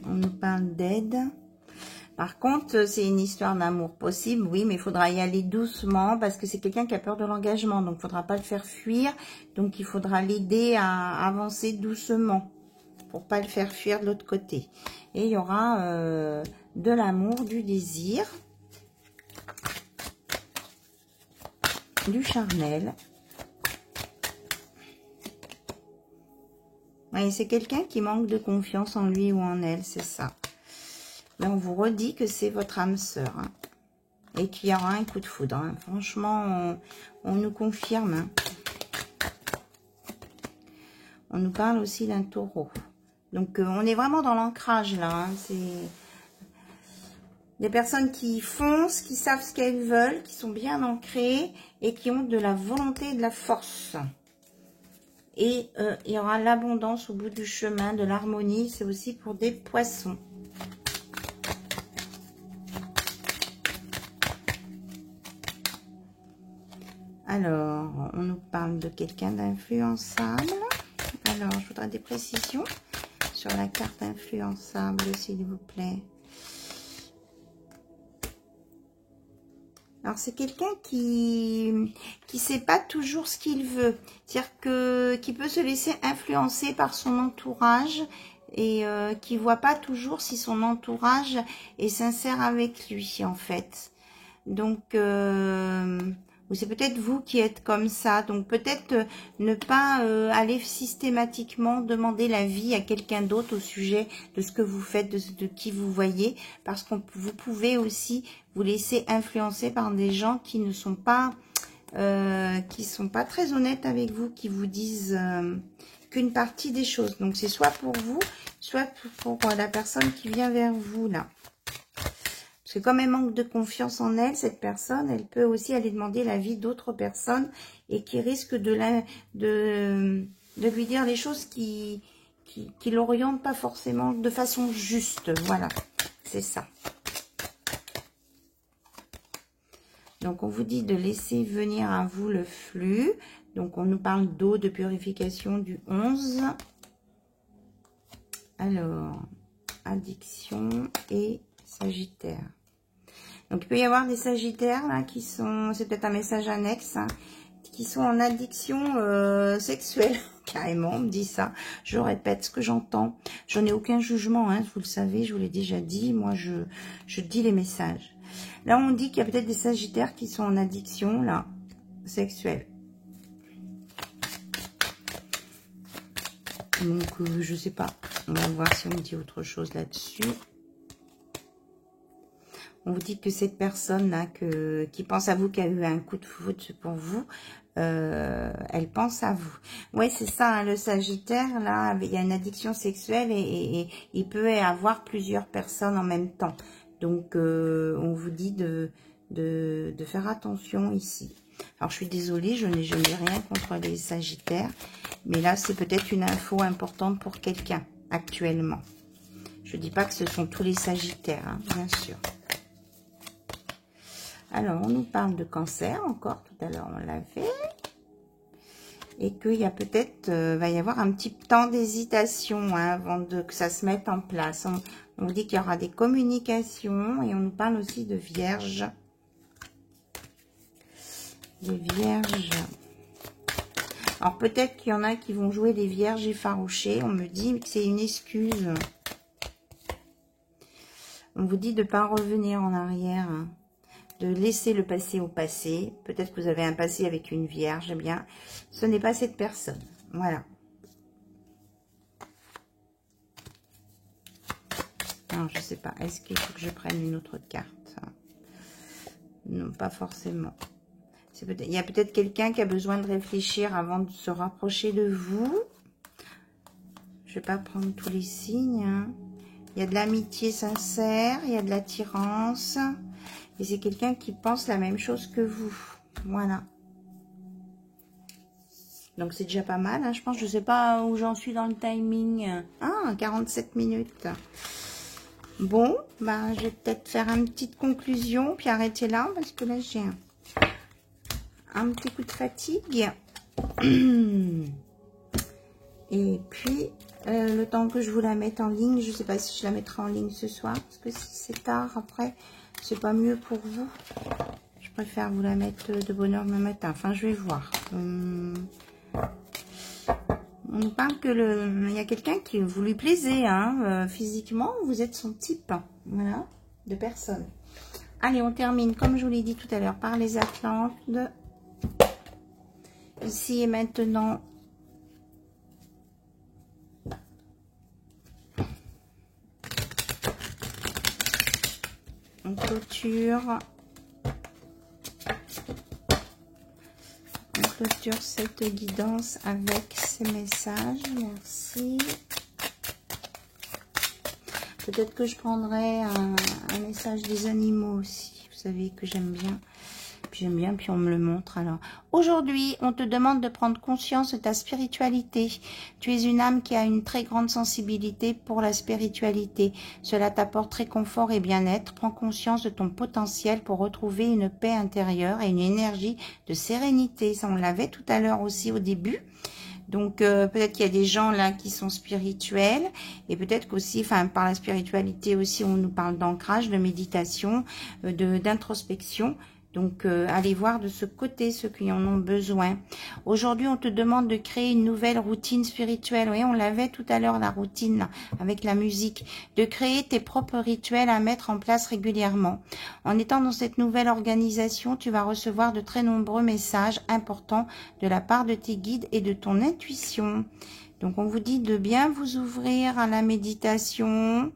On nous parle d'aide. Par contre, c'est une histoire d'amour possible, oui, mais il faudra y aller doucement parce que c'est quelqu'un qui a peur de l'engagement. Donc, il ne faudra pas le faire fuir. Donc, il faudra l'aider à avancer doucement pour ne pas le faire fuir de l'autre côté. Et il y aura de l'amour, du désir, du charnel. Oui, c'est quelqu'un qui manque de confiance en lui ou en elle, c'est ça. Mais on vous redit que c'est votre âme sœur. Hein, et qu'il y aura un coup de foudre. Hein. Franchement, on nous confirme. Hein. On nous parle aussi d'un taureau. Donc, on est vraiment dans l'ancrage là. Hein. C'est des personnes qui foncent, qui savent ce qu'elles veulent, qui sont bien ancrées et qui ont de la volonté et de la force. Et il y aura l'abondance au bout du chemin, de l'harmonie. C'est aussi pour des poissons. Alors, on nous parle de quelqu'un d'influençable. Alors, je voudrais des précisions sur la carte influençable, s'il vous plaît. Alors, c'est quelqu'un qui sait pas toujours ce qu'il veut. C'est-à-dire qui peut se laisser influencer par son entourage et qui voit pas toujours si son entourage est sincère avec lui, en fait. Donc, ou c'est peut-être vous qui êtes comme ça. Donc, peut-être ne pas aller systématiquement demander l'avis à quelqu'un d'autre au sujet de ce que vous faites, de qui vous voyez. Parce que vous pouvez aussi vous laisser influencer par des gens qui ne sont pas, très honnêtes avec vous, qui vous disent qu'une partie des choses. Donc, c'est soit pour vous, soit pour la personne qui vient vers vous, là. Parce que comme elle manque de confiance en elle, cette personne, elle peut aussi aller demander l'avis d'autres personnes et qui risquent de lui dire des choses qui l'orientent pas forcément de façon juste. Voilà, c'est ça. Donc, on vous dit de laisser venir à vous le flux. Donc, on nous parle d'eau, de purification du 11. Alors, addiction et Sagittaire. Donc, il peut y avoir des Sagittaires, là, qui sont, c'est peut-être un message annexe, hein, qui sont en addiction sexuelle. Carrément, on me dit ça. Je répète ce que j'entends. Je n'ai aucun jugement, hein, vous le savez, je vous l'ai déjà dit. Moi, je dis les messages. Là, on dit qu'il y a peut-être des Sagittaires qui sont en addiction, là, sexuelle. Donc, je sais pas. On va voir si on me dit autre chose là-dessus. On vous dit que cette personne-là qui pense à vous, qui a eu un coup de foudre pour vous, elle pense à vous. Ouais, c'est ça, hein, le Sagittaire, là, il y a une addiction sexuelle et il peut y avoir plusieurs personnes en même temps. Donc, on vous dit de faire attention ici. Alors, je suis désolée, je n'ai rien contre les Sagittaires, mais là, c'est peut-être une info importante pour quelqu'un, actuellement. Je ne dis pas que ce sont tous les Sagittaires, hein, bien sûr. Alors, on nous parle de Cancer, encore, tout à l'heure, on l'avait. Et qu'il y a peut-être, va y avoir un petit temps d'hésitation, hein, avant que ça se mette en place. On vous dit qu'il y aura des communications et on nous parle aussi de Vierge. Des Vierges. Alors, peut-être qu'il y en a qui vont jouer des Vierges effarouchées. On me dit que c'est une excuse. On vous dit de ne pas revenir en arrière, hein. De laisser le passé au passé. Peut-être que vous avez un passé avec une Vierge. Eh bien, ce n'est pas cette personne. Voilà. Alors, je ne sais pas. Est-ce qu'il faut que je prenne une autre carte? Non, pas forcément. Il y a peut-être quelqu'un qui a besoin de réfléchir avant de se rapprocher de vous. Je ne vais pas prendre tous les signes, hein. Il y a de l'amitié sincère. Il y a de l'attirance. Et c'est quelqu'un qui pense la même chose que vous. Voilà. Donc, c'est déjà pas mal, hein. Je pense, je ne sais pas où j'en suis dans le timing. Ah, 47 minutes. Bon, bah, je vais peut-être faire une petite conclusion, puis arrêter là, parce que là, j'ai un petit coup de fatigue. Et puis, le temps que je vous la mette en ligne, je ne sais pas si je la mettrai en ligne ce soir, parce que si c'est tard, après... C'est pas mieux pour vous. Je préfère vous la mettre de bonne heure le matin. Enfin, je vais voir. On nous parle que il y a quelqu'un qui vous lui plaisez, hein, physiquement. Vous êtes son type, voilà, de personne. Allez, on termine, comme je vous l'ai dit tout à l'heure, par les Atlantes. Ici et maintenant. On clôture cette guidance avec ces messages. Merci. Peut-être que je prendrai un message des animaux aussi. Vous savez que j'aime bien. J'aime bien, puis on me le montre. Alors, aujourd'hui, on te demande de prendre conscience de ta spiritualité. Tu es une âme qui a une très grande sensibilité pour la spiritualité. Cela t'apporte réconfort et bien-être. Prends conscience de ton potentiel pour retrouver une paix intérieure et une énergie de sérénité. Ça, on l'avait tout à l'heure aussi au début. Donc, peut-être qu'il y a des gens là qui sont spirituels et peut-être qu'aussi, enfin, par la spiritualité aussi, on nous parle d'ancrage, de méditation, d'introspection. Donc, allez voir de ce côté ceux qui en ont besoin. Aujourd'hui, on te demande de créer une nouvelle routine spirituelle. Oui, on l'avait tout à l'heure, la routine, là, avec la musique. De créer tes propres rituels à mettre en place régulièrement. En étant dans cette nouvelle organisation, tu vas recevoir de très nombreux messages importants de la part de tes guides et de ton intuition. Donc, on vous dit de bien vous ouvrir à la méditation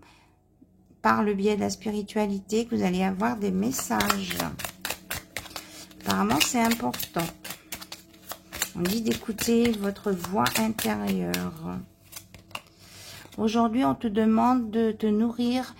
par le biais de la spiritualité, que vous allez avoir des messages. Apparemment, c'est important. On dit d'écouter votre voix intérieure. Aujourd'hui, on te demande de te nourrir,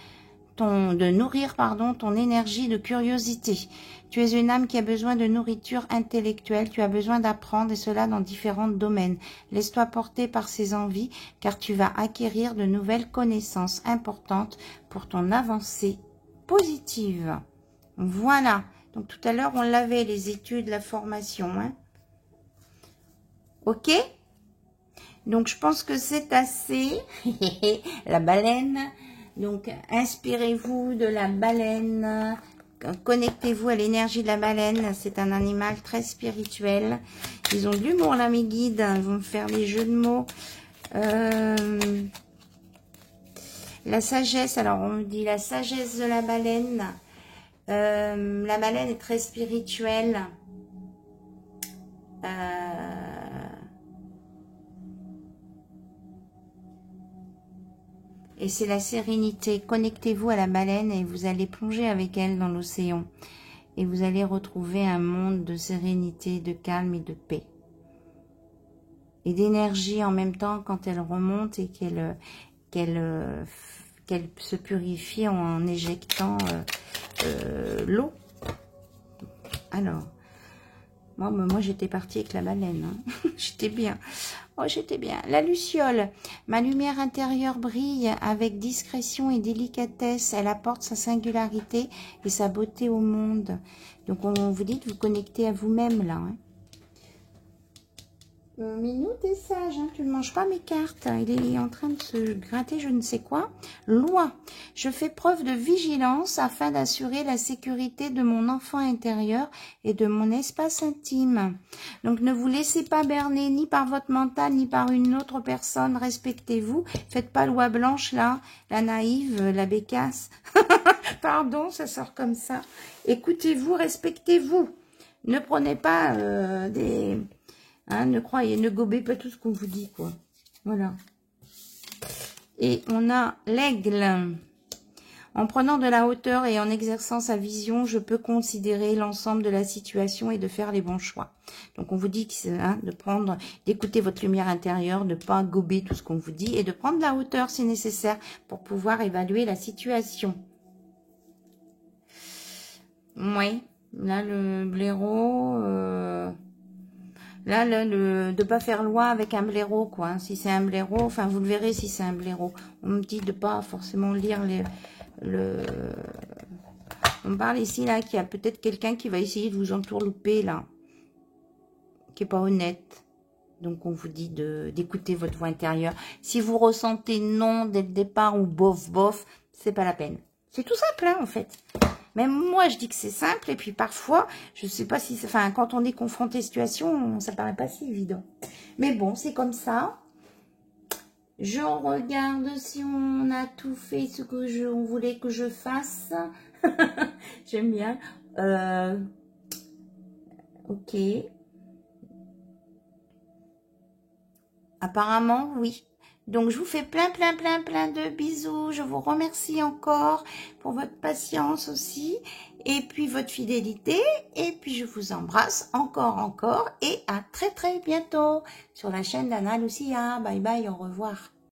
ton énergie de curiosité. Tu es une âme qui a besoin de nourriture intellectuelle. Tu as besoin d'apprendre et cela dans différents domaines. Laisse-toi porter par ces envies car tu vas acquérir de nouvelles connaissances importantes pour ton avancée positive. Voilà. Donc, tout à l'heure, on l'avait, les études, la formation. Hein. OK? Donc, je pense que c'est assez. La baleine. Donc, inspirez-vous de la baleine. Connectez-vous à l'énergie de la baleine. C'est un animal très spirituel. Ils ont de l'humour, là, mes guides. Ils vont faire des jeux de mots. La sagesse. Alors, on me dit la sagesse de la baleine. La baleine est très spirituelle. Et c'est la sérénité. Connectez-vous à la baleine et vous allez plonger avec elle dans l'océan. Et vous allez retrouver un monde de sérénité, de calme et de paix. Et d'énergie en même temps quand elle remonte et qu'elle se purifie en éjectant l'eau. Alors, moi j'étais partie avec la baleine. Hein. J'étais bien. Oh, j'étais bien. La luciole. Ma lumière intérieure brille avec discrétion et délicatesse. Elle apporte sa singularité et sa beauté au monde. Donc, on vous dit de vous connecter à vous-même, là. Hein. Minou, t'es sage, hein, tu ne manges pas mes cartes. Il est en train de se gratter je ne sais quoi. Loi. Je fais preuve de vigilance afin d'assurer la sécurité de mon enfant intérieur et de mon espace intime. Donc, ne vous laissez pas berner ni par votre mental, ni par une autre personne. Respectez-vous. Faites pas loi blanche, là. La naïve, la bécasse. Pardon, ça sort comme ça. Écoutez-vous, respectez-vous. Ne prenez pas des... Hein, ne gobez pas tout ce qu'on vous dit, quoi. Voilà. Et on a l'aigle. En prenant de la hauteur et en exerçant sa vision, je peux considérer l'ensemble de la situation et de faire les bons choix. Donc, on vous dit d'écouter votre lumière intérieure, de ne pas gober tout ce qu'on vous dit et de prendre de la hauteur si nécessaire pour pouvoir évaluer la situation. Oui. Là, le blaireau... Là, de ne pas faire loi avec un blaireau, quoi. Hein. Si c'est un blaireau, enfin, vous le verrez si c'est un blaireau. On me dit de pas forcément lire On parle ici, là, qu'il y a peut-être quelqu'un qui va essayer de vous entourlouper, là. Qui n'est pas honnête. Donc, on vous dit d'écouter votre voix intérieure. Si vous ressentez non dès le départ ou bof, bof, c'est pas la peine. C'est tout simple, hein, en fait. Même moi, je dis que c'est simple. Et puis, parfois, je ne sais pas si... Enfin, quand on est confronté à cette situation, ça paraît pas si évident. Mais bon, c'est comme ça. Je regarde si on a tout fait ce que on voulait que je fasse. J'aime bien. Ok. Apparemment, oui. Donc, je vous fais plein de bisous. Je vous remercie encore pour votre patience aussi. Et puis, votre fidélité. Et puis, je vous embrasse encore. Et à très bientôt sur la chaîne d'Anna Lucia. Bye bye, au revoir.